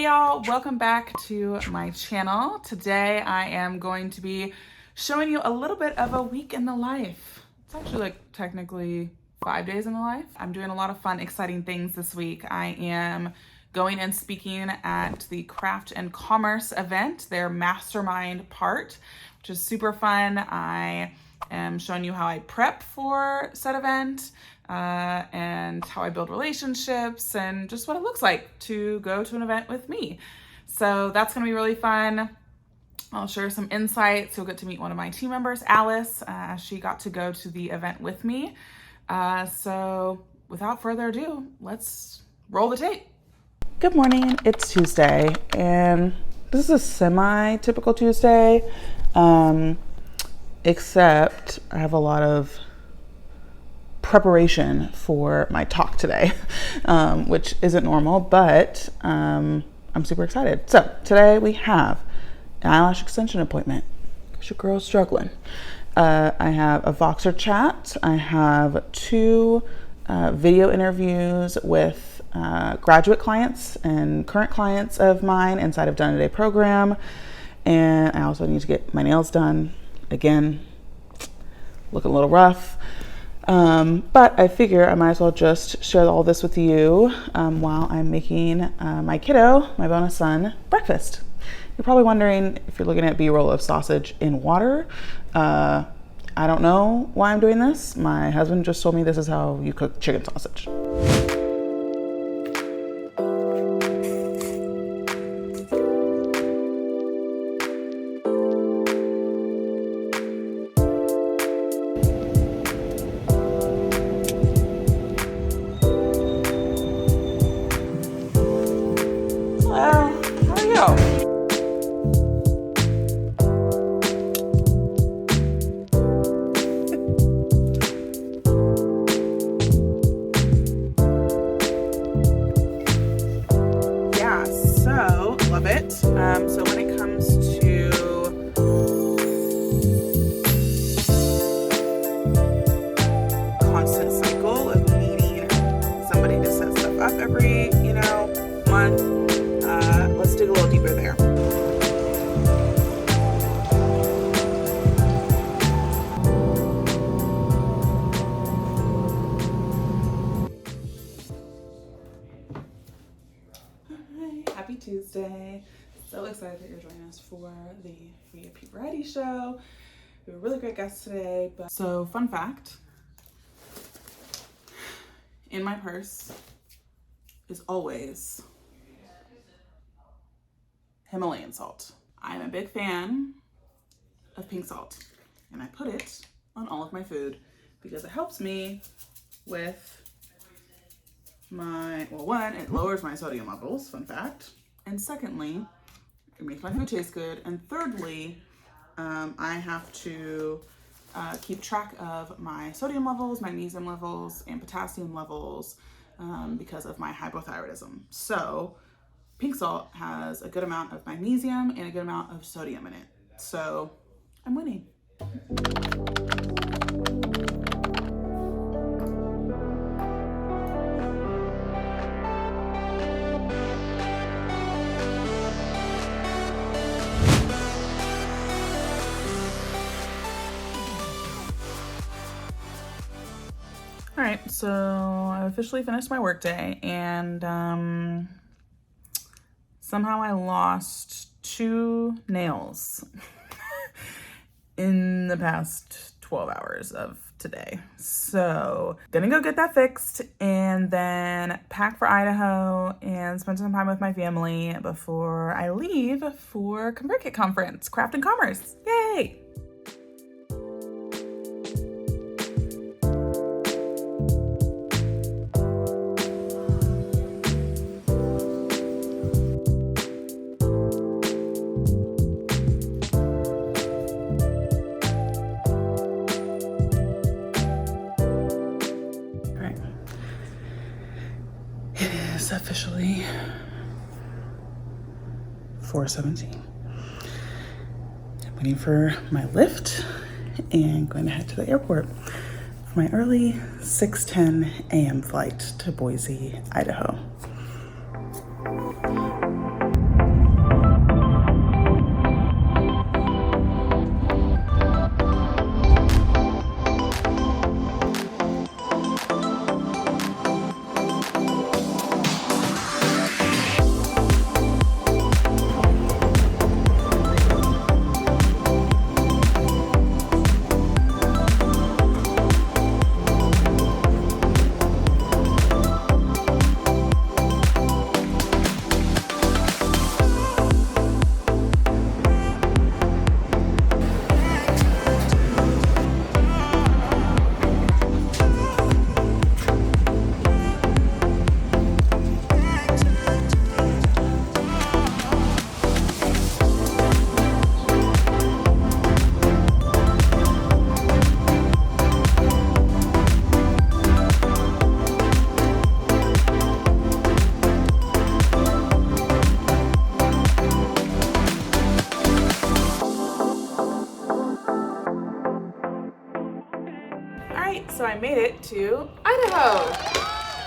Hey y'all, welcome back to my channel. Today I am going to be showing you a little bit of a week in the life. It's actually like technically 5 days in the life. I'm doing a lot of fun, exciting things this week. I am going and speaking at the Craft and Commerce event, their mastermind part, which is super fun. I am showing you how I prep for said event, and how I build relationships and just what it looks like to go to an event with me. So that's gonna be really fun. I'll share some insights. You'll get to meet one of my team members, Alice. She got to go to the event with me. So without further ado, let's roll the tape. Good morning, it's Tuesday, and this is a semi-typical Tuesday, except I have a lot of preparation for my talk today, which isn't normal, but I'm super excited. So today we have an eyelash extension appointment because your girl's struggling. I have a Voxer chat. I have 2 video interviews with graduate clients and current clients of mine inside of Done Today program. And I also need to get my nails done. Again, looking a little rough. But I figure I might as well just share all this with you while I'm making my kiddo, my bonus son, breakfast. You're probably wondering if you're looking at B-roll of sausage in water. I don't know why I'm doing this. My husband just told me this is how you cook chicken sausage. So when it comes to constant cycle of needing somebody to set stuff up every, month, let's dig a little deeper there. Hi, happy Tuesday. So excited that you're joining us for the VIP Variety Show. We have a really great guest today. So fun fact, in my purse is always Himalayan salt. I'm a big fan of pink salt, and I put it on all of my food because it helps me with my, well, one, it lowers my sodium levels, fun fact, and secondly, it makes my food taste good. And thirdly, I have to keep track of my sodium levels, magnesium levels, and potassium levels because of my hypothyroidism. So pink salt has a good amount of magnesium and a good amount of sodium in it. So I'm winning. All right, so I officially finished my workday, and somehow I lost 2 nails in the past 12 hours of today. So gonna go get that fixed and then pack for Idaho and spend some time with my family before I leave for Convert Conference, Craft and Commerce. Yay! Officially 4:17. I'm waiting for my lift and going to head to the airport for my early 6:10 a.m. flight to Boise, Idaho. made it to Idaho.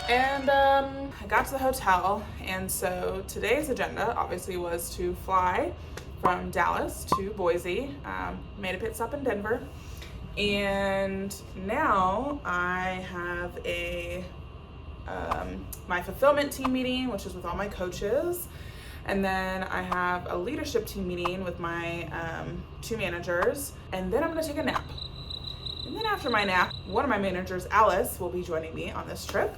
And I got to the hotel, and so today's agenda obviously was to fly from Dallas to Boise, made a pit stop in Denver, and now I have a my fulfillment team meeting, which is with all my coaches, and then I have a leadership team meeting with my 2 managers, and then I'm gonna take a nap. And then after my nap, one of my managers, Alice, will be joining me on this trip,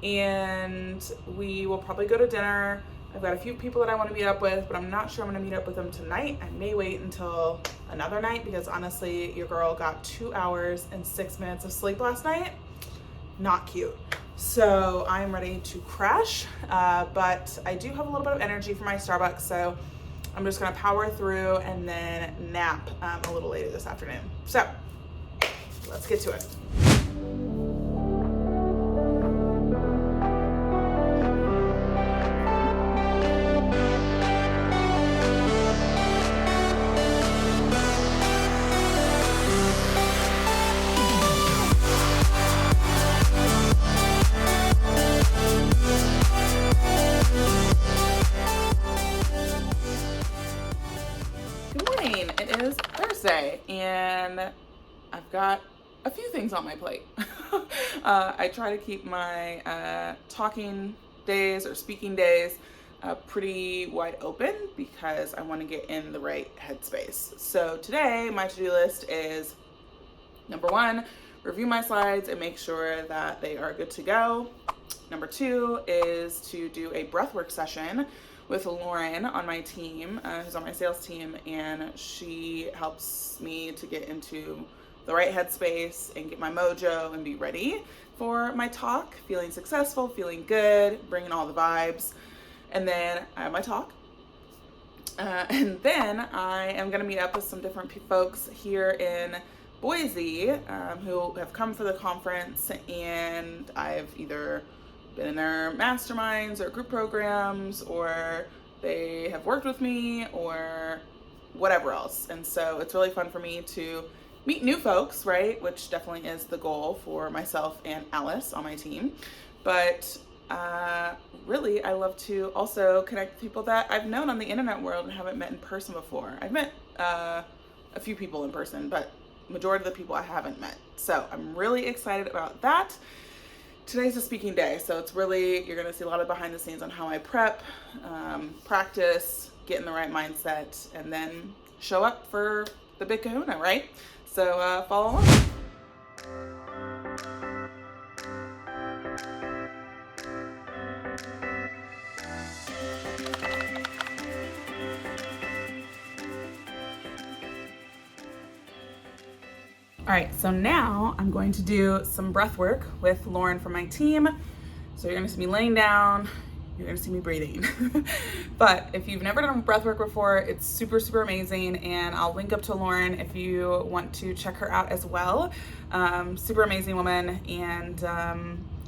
and we will probably go to dinner. I've got a few people that I want to meet up with, but I'm not sure I'm going to meet up with them tonight. I may wait until another night because honestly, your girl got 2 hours and 6 minutes of sleep last night. Not cute. So I'm ready to crash, but I do have a little bit of energy for my Starbucks, so I'm just going to power through and then nap a little later this afternoon. So let's get to it. It is Thursday, and I've got a few things on my plate. I try to keep my talking days or speaking days pretty wide open because I want to get in the right headspace. So today, my to-do list is number 1, review my slides and make sure that they are good to go. Number 2 is to do a breathwork session with Lauren on my team, who's on my sales team, and she helps me to get into the right headspace and get my mojo and be ready for my talk, feeling successful, feeling good, bringing all the vibes. And then I have my talk. And then I am gonna meet up with some different folks here in Boise who have come for the conference, and I've either been in their masterminds or group programs, or they have worked with me or whatever else. And so it's really fun for me to meet new folks, right? Which definitely is the goal for myself and Alice on my team. But really, I love to also connect with people that I've known on the internet world and haven't met in person before. I've met a few people in person, but majority of the people I haven't met. So I'm really excited about that. Today's a speaking day, so it's really, you're gonna see a lot of behind the scenes on how I prep, practice, get in the right mindset, and then show up for the big kahuna, right? So follow along. All right, so now I'm going to do some breath work with Lauren from my team. So you're gonna see me laying down, you're gonna see me breathing. But if you've never done breath work before, it's super, super amazing. And I'll link up to Lauren if you want to check her out as well. Super amazing woman. And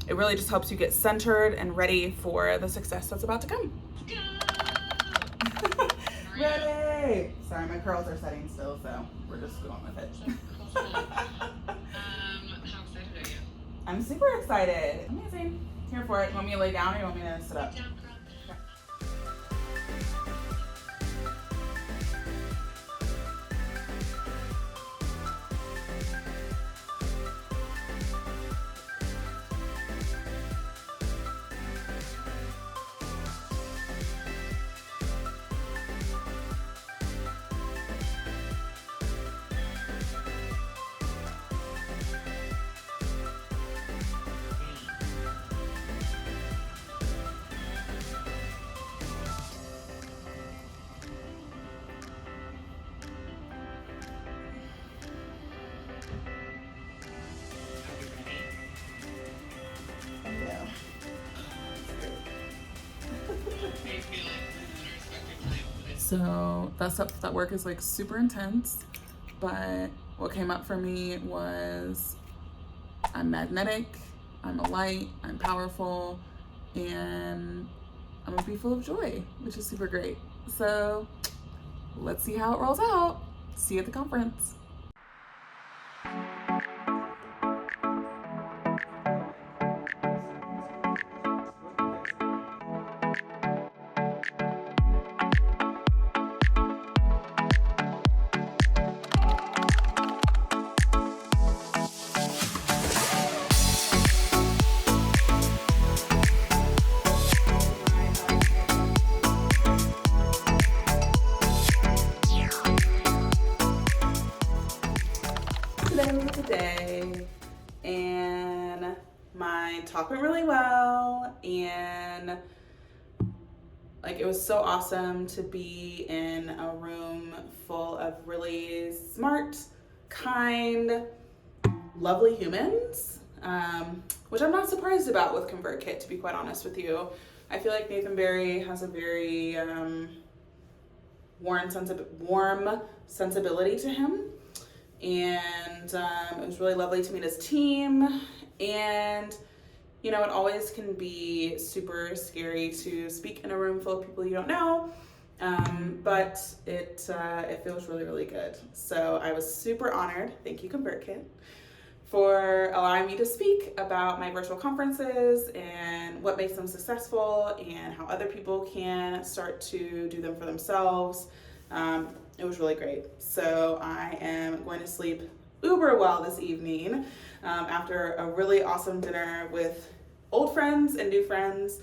it really just helps you get centered and ready for the success that's about to come. Ready! Sorry, my curls are setting still, so we're just going with it. How excited are you? I'm super excited. Amazing. Here for it. You want me to lay down or you want me to sit up? Down, girl. So that work is like super intense, but what came up for me was I'm magnetic, I'm a light, I'm powerful, and I'm gonna be full of joy, which is super great. So let's see how it rolls out. See you at the conference. talk went really well, and like it was so awesome to be in a room full of really smart, kind, lovely humans, which I'm not surprised about with ConvertKit, to be quite honest with you. I feel like Nathan Barry has a very warm sensibility to him, and it was really lovely to meet his team. And you know, it always can be super scary to speak in a room full of people you don't know, but it feels really, really good. So I was super honored. Thank you, ConvertKit, for allowing me to speak about my virtual conferences and what makes them successful and how other people can start to do them for themselves. It was really great. So I am going to sleep uber well this evening after a really awesome dinner with old friends and new friends.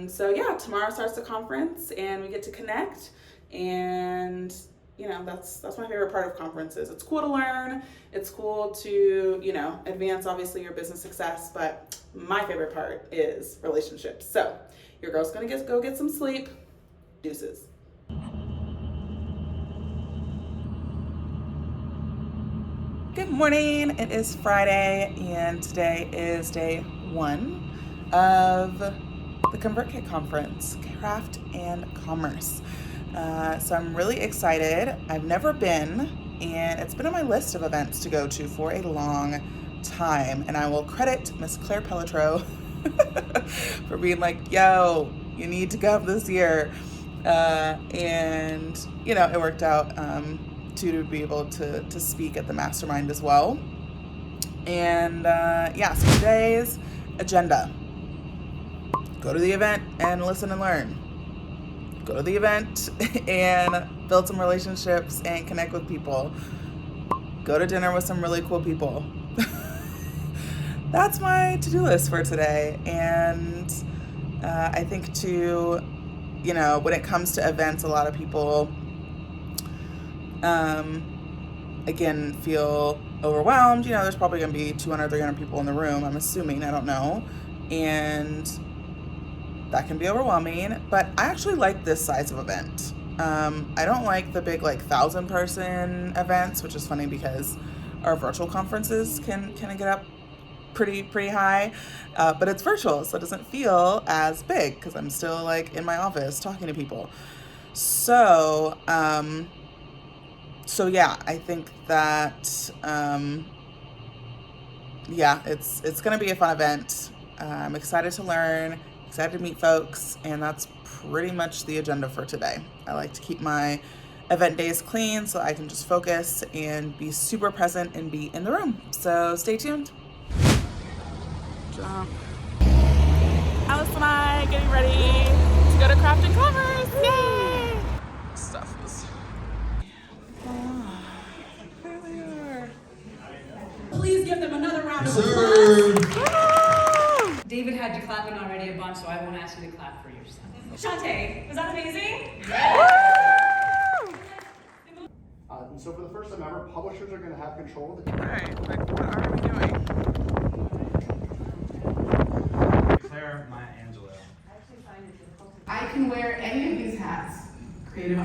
So yeah, tomorrow starts the conference and we get to connect, and you know, that's my favorite part of conferences. It's cool to learn, it's cool to, you know, advance obviously your business success, but my favorite part is relationships. So your girl's gonna go get some sleep. Deuces. Good morning, it is Friday, and today is day 1 of the ConvertKit conference, Craft and Commerce. So I'm really excited. I've never been, and it's been on my list of events to go to for a long time, and I will credit Miss Claire Pelletreau for being like, yo, you need to go this year. And you know, it worked out to be able to speak at the mastermind as well. And yeah, so today's agenda: go to the event and listen and learn. Go to the event and build some relationships and connect with people. Go to dinner with some really cool people. That's my to-do list for today. And I think too, you know, when it comes to events, a lot of people again feel overwhelmed. You know, there's probably gonna be 200, 300 people in the room, I'm assuming, I don't know, and that can be overwhelming. But I actually like this size of event. I don't like the big like 1,000-person events, which is funny because our virtual conferences can get up pretty high, but it's virtual, so it doesn't feel as big because I'm still like in my office talking to people. So yeah, I think that yeah, it's gonna be a fun event. I'm excited to learn, excited to meet folks, and that's pretty much the agenda for today. I like to keep my event days clean so I can just focus and be super present and be in the room. So stay tuned. Jump. Alice and I getting ready to go to Craft and Commerce. Yay! Stuff is. There they are. Please give them another round of applause. David had you clapping already a bunch, so I won't ask you to clap for yourself. Shantae, was that amazing? Yeah. So for the first time ever, publishers are going to have control of the. All right, what are we doing? Claire, Maya, Angela. I can wear any of these hats. Creative.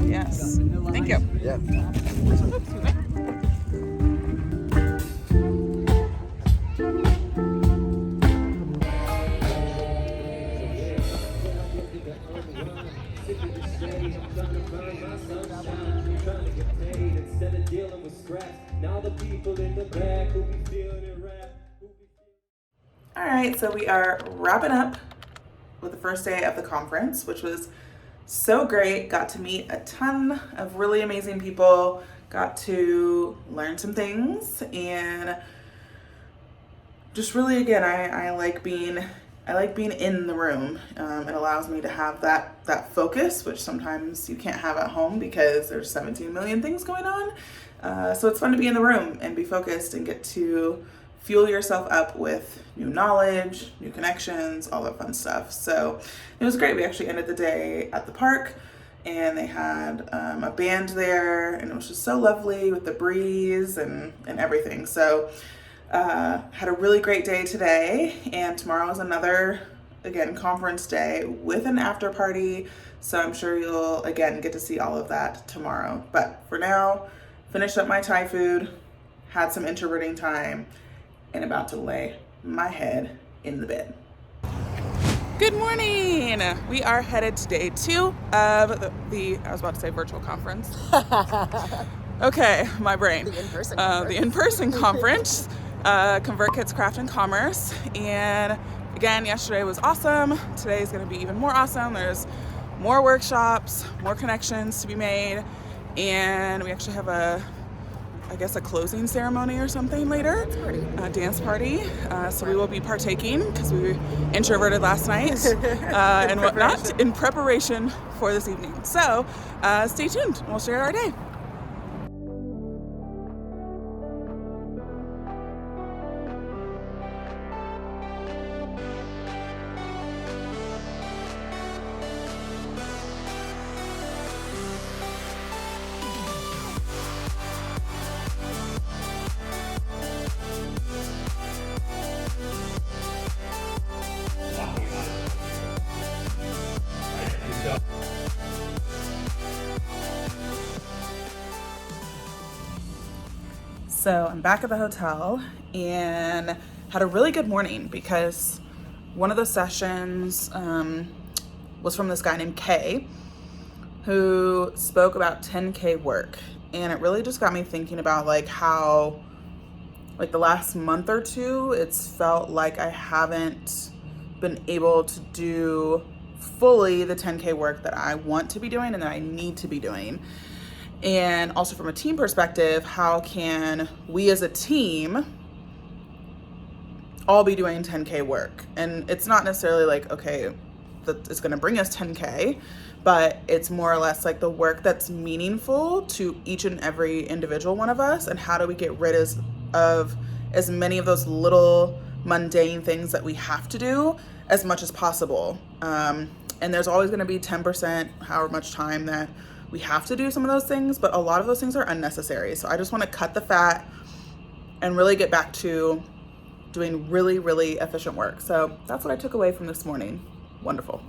Yes. Thank you. Yeah. All right, so we are wrapping up with the first day of the conference, which was so great. Got to meet a ton of really amazing people, got to learn some things, and just really, again, I like being in the room. It allows me to have that focus, which sometimes you can't have at home because there's 17 million things going on. So it's fun to be in the room and be focused and get to fuel yourself up with new knowledge, new connections, all that fun stuff. So it was great. We actually ended the day at the park and they had a band there, and it was just so lovely with the breeze and everything. So had a really great day today, and tomorrow is another, again, conference day with an after party. So I'm sure you'll, again, get to see all of that tomorrow. But for now, finished up my Thai food, had some introverting time, and about to lay my head in the bed. Good morning. We are headed to day 2 of the I was about to say virtual conference. Okay, my brain. The in-person conference. The in-person conference, ConvertKit's Craft and Commerce. And again, yesterday was awesome. Today is going to be even more awesome. There's more workshops, more connections to be made, and we actually have a closing ceremony or something later. Dance party. So we will be partaking because we were introverted last night and whatnot in preparation for this evening. So stay tuned. We'll share our day. So I'm back at the hotel and had a really good morning because one of the sessions was from this guy named Kay, who spoke about 10K work. And it really just got me thinking about like how like the last month or two, it's felt like I haven't been able to do fully the 10K work that I want to be doing and that I need to be doing. And also from a team perspective, how can we as a team all be doing 10K work? And it's not necessarily like, okay, that it's gonna bring us 10K, but it's more or less like the work that's meaningful to each and every individual one of us, and how do we get rid of as many of those little mundane things that we have to do as much as possible. And there's always gonna be 10%, however much time that we have to do some of those things, but a lot of those things are unnecessary. So I just want to cut the fat and really get back to doing really, really efficient work. So that's what I took away from this morning. Wonderful.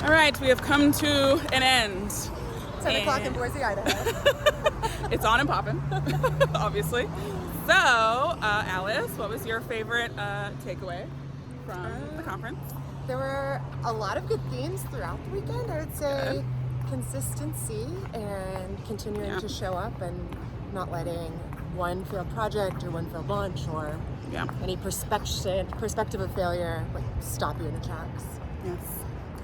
All right, we have come to an end. 10 o'clock in Boise, Idaho. It's on and popping, obviously. So, Alice, what was your favorite takeaway from the conference? There were a lot of good themes throughout the weekend. I would say consistency and continuing to show up and not letting one failed project or one failed launch or any perspective of failure like stop you in your tracks. Yes,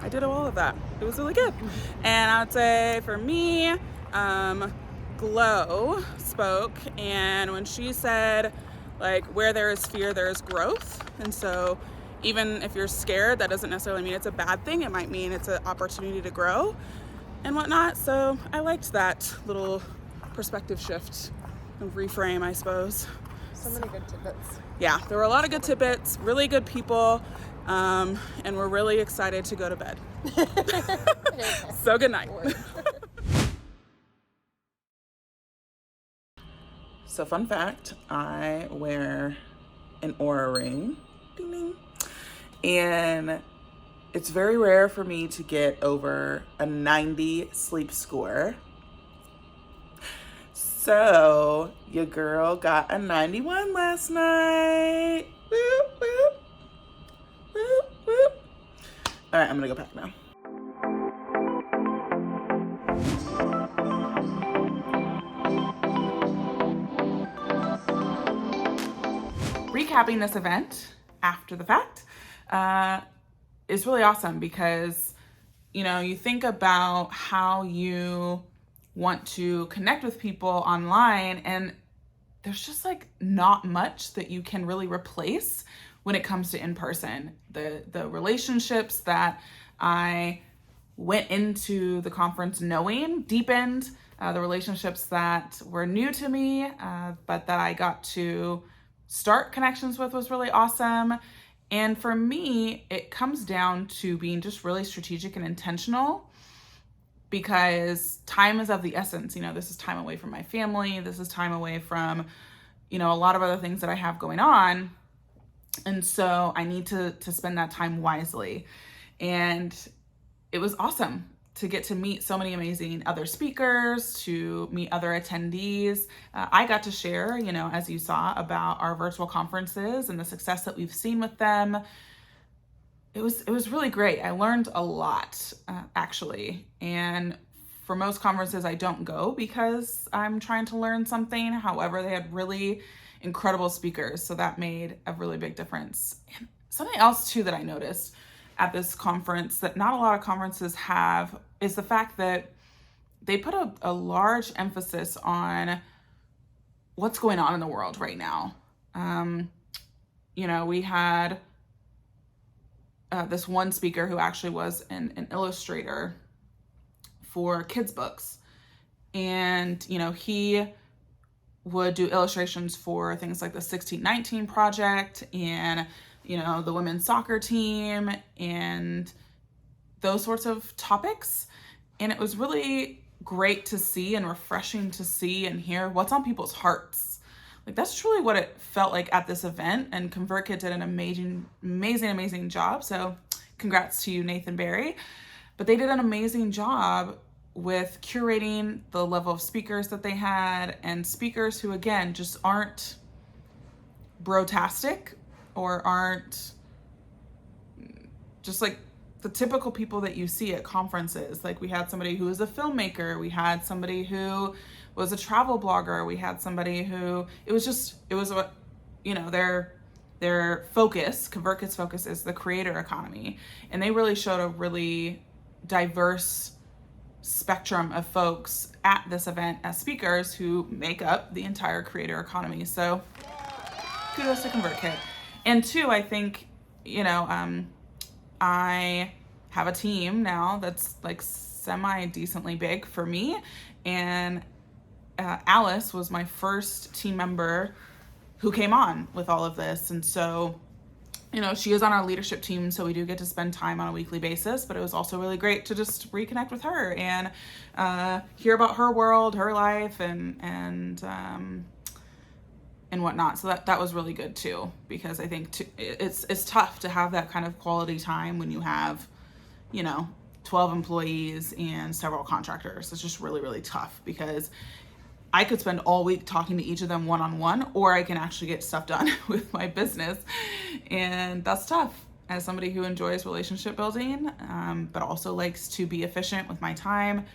I did all of that. It was really good. And I would say for me, Glow spoke, and when she said, like, where there is fear, there is growth. And so even if you're scared, that doesn't necessarily mean it's a bad thing. It might mean it's an opportunity to grow and whatnot. So I liked that little perspective shift and reframe, I suppose. So many good tidbits. Yeah, there were a lot of good tidbits, really good people, and we're really excited to go to bed. So good night. So fun fact, I wear an Oura ring, ding ding, and it's very rare for me to get over a 90 sleep score. So your girl got a 91 last night. Whoop, whoop, whoop, whoop. All right, I'm gonna go pack now. recapping this event after the fact is really awesome because, you know, you think about how you want to connect with people online, and there's just like not much that you can really replace when it comes to in-person. The relationships that I went into the conference knowing deepened. The relationships that were new to me, but that I got to start connections with was really awesome. And for me, it comes down to being just really strategic and intentional, because time is of the essence. You know, this is time away from my family. This is time away from, you know, a lot of other things that I have going on. And so I need to spend that time wisely. And it was awesome to get to meet so many amazing other speakers, to meet other attendees. I got to share, you know, as you saw, about our virtual conferences and the success that we've seen with them. It was really great. I learned a lot, actually. And for most conferences, I don't go because I'm trying to learn something. However, they had really incredible speakers, so that made a really big difference. And something else too that I noticed at this conference that not a lot of conferences have is the fact that they put a large emphasis on what's going on in the world right now. You know, we had this one speaker who actually was an illustrator for kids' books. And, you know, he would do illustrations for things like the 1619 Project and, you know, the women's soccer team and those sorts of topics. And it was really great to see and refreshing to see and hear what's on people's hearts. Like, that's truly what it felt like at this event. And ConvertKit did an amazing job. So congrats to you, Nathan Barry. But they did an amazing job with curating the level of speakers that they had, and speakers who, again, just aren't brotastic or aren't just like the typical people that you see at conferences. Like, we had somebody who was a filmmaker, we had somebody who was a travel blogger, we had somebody who, it was what, you know, their focus, ConvertKit's focus is the creator economy. And they really showed a really diverse spectrum of folks at this event as speakers who make up the entire creator economy. So kudos to ConvertKit. And two, I think, you know, I have a team now that's like semi-decently big for me. And Alice was my first team member who came on with all of this. And so, you know, she is on our leadership team, so we do get to spend time on a weekly basis, but it was also really great to just reconnect with her and hear about her world, her life, and whatnot. So that was really good too, because I think it's tough to have that kind of quality time when you have, you know, 12 employees and several contractors. It's just really, really tough, because I could spend all week talking to each of them one-on-one, or I can actually get stuff done with my business. And that's tough as somebody who enjoys relationship building, but also likes to be efficient with my time.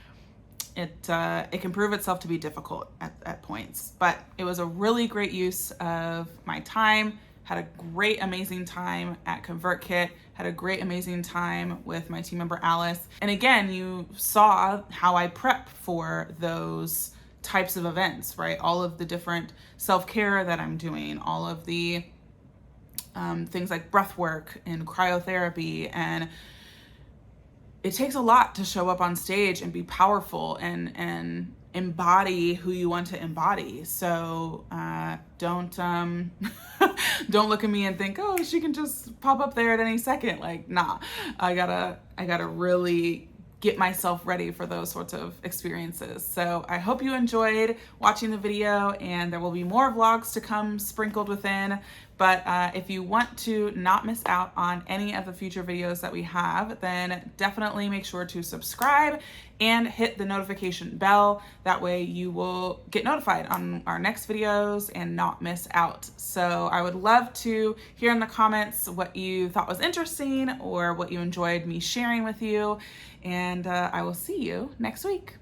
It can prove itself to be difficult at points, but it was a really great use of my time. Had a great, amazing time at ConvertKit, had a great, amazing time with my team member, Alice. And again, you saw how I prep for those types of events, right? All of the different self-care that I'm doing, all of the things like breath work and cryotherapy. And it takes a lot to show up on stage and be powerful and embody who you want to embody. So don't don't look at me and think, oh, she can just pop up there at any second. Like, nah, I gotta really get myself ready for those sorts of experiences. So I hope you enjoyed watching the video, and there will be more vlogs to come sprinkled within. But if you want to not miss out on any of the future videos that we have, then definitely make sure to subscribe and hit the notification bell. That way you will get notified on our next videos and not miss out. So I would love to hear in the comments what you thought was interesting or what you enjoyed me sharing with you. And I will see you next week.